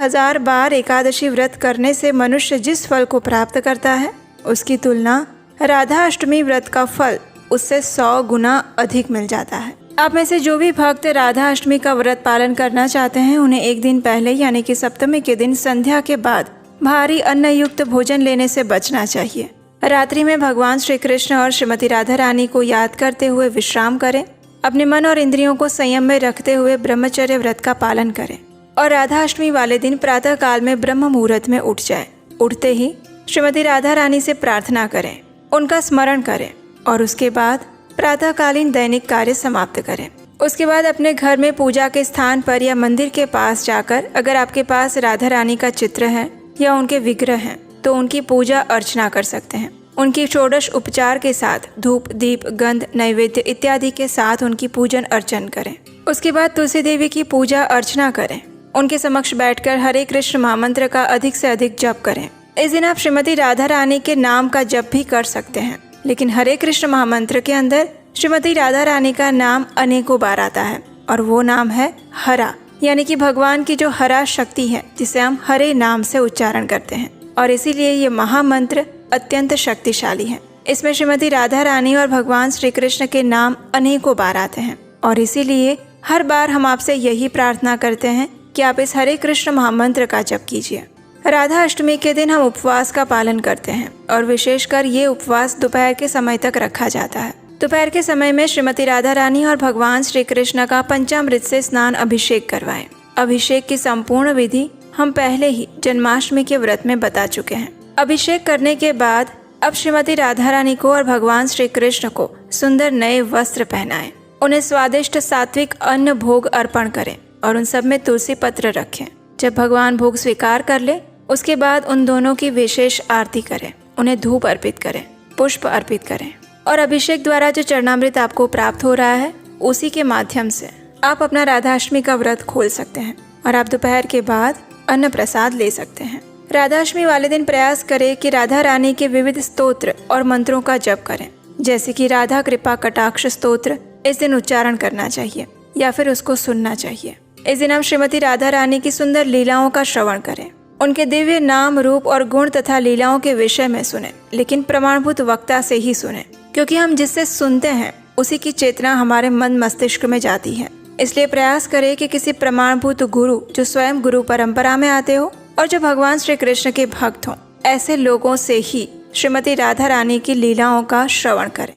1000 बार एकादशी व्रत करने से मनुष्य जिस फल को प्राप्त करता है, उसकी तुलना राधा अष्टमी व्रत का फल उससे 100 गुना अधिक मिल जाता है। आप में से जो भी भक्त राधा अष्टमी का व्रत पालन करना चाहते हैं, उन्हें एक दिन पहले यानी कि सप्तमी के दिन संध्या के बाद भारी अन्न युक्त भोजन लेने से बचना चाहिए। रात्रि में भगवान श्री कृष्ण और श्रीमती राधा रानी को याद करते हुए विश्राम करें। अपने मन और इंद्रियों को संयम में रखते हुए ब्रह्मचर्य व्रत का पालन करें और राधा अष्टमी वाले दिन प्रातः काल में ब्रह्म मुहूर्त में उठ जाएं। उठते ही श्रीमती राधा रानी से प्रार्थना करें, उनका स्मरण करें और उसके बाद प्रातःकालीन दैनिक कार्य समाप्त करें। उसके बाद अपने घर में पूजा के स्थान पर या मंदिर के पास जाकर अगर आपके पास राधा रानी का चित्र है या उनके विग्रह हैं तो उनकी पूजा अर्चना कर सकते हैं। उनकी षोडश उपचार के साथ धूप, दीप, गंध, नैवेद्य इत्यादि के साथ उनकी पूजन अर्चन करें। उसके बाद तुलसी देवी की पूजा अर्चना करें। उनके समक्ष बैठकर हरे कृष्ण महामंत्र का अधिक से अधिक जप करें। इस दिन आप श्रीमती राधा रानी के नाम का जप भी कर सकते हैं, लेकिन हरे कृष्ण महामंत्र के अंदर श्रीमती राधा रानी का नाम अनेकों बार आता है और वो नाम है हरा, यानी कि भगवान की जो हरा शक्ति है जिसे हम हरे नाम से उच्चारण करते हैं और इसीलिए ये महामंत्र अत्यंत शक्तिशाली है। इसमें श्रीमती राधा रानी और भगवान श्री कृष्ण के नाम अनेकों बार आते हैं और इसीलिए हर बार हम आपसे यही प्रार्थना करते हैं कि आप इस हरे कृष्ण महामंत्र का जप कीजिए। राधा अष्टमी के दिन हम उपवास का पालन करते हैं और विशेषकर ये उपवास दोपहर के समय तक रखा जाता है। दोपहर के समय में श्रीमती राधा रानी और भगवान श्री कृष्ण का पंचामृत से स्नान अभिषेक करवाएं। अभिषेक की संपूर्ण विधि हम पहले ही जन्माष्टमी के व्रत में बता चुके हैं। अभिषेक करने के बाद अब श्रीमती राधा रानी को और भगवान श्री कृष्ण को सुंदर नए वस्त्र पहनाएं। उन्हें स्वादिष्ट सात्विक अन्न भोग अर्पण करें और उन सब में तुलसी पत्र रखें। जब भगवान भोग स्वीकार कर ले उसके बाद उन दोनों की विशेष आरती करें, उन्हें धूप अर्पित करें, पुष्प अर्पित करें और अभिषेक द्वारा जो चरणामृत आपको प्राप्त हो रहा है उसी के माध्यम से आप अपना राधाष्टमी का व्रत खोल सकते हैं और आप दोपहर के बाद अन्न प्रसाद ले सकते हैं। राधाष्टमी वाले दिन प्रयास करें कि राधा रानी के विविध स्तोत्र और मंत्रों का जप करें, जैसे कि राधा कृपा कटाक्ष स्तोत्र इस दिन उच्चारण करना चाहिए या फिर उसको सुनना चाहिए। इस दिन हम श्रीमती राधा रानी की सुंदर लीलाओं का श्रवण करें, उनके दिव्य नाम, रूप और गुण तथा लीलाओं के विषय में सुने, लेकिन प्रमाणभूत वक्ता से ही सुने, क्योंकि हम जिससे सुनते हैं उसी की चेतना हमारे मन मस्तिष्क में जाती है। इसलिए प्रयास करें कि किसी प्रमाणभूत गुरु जो स्वयं गुरु परंपरा में आते हो और जो भगवान श्री कृष्ण के भक्त हों, ऐसे लोगों से ही श्रीमती राधा रानी की लीलाओं का श्रवण करें।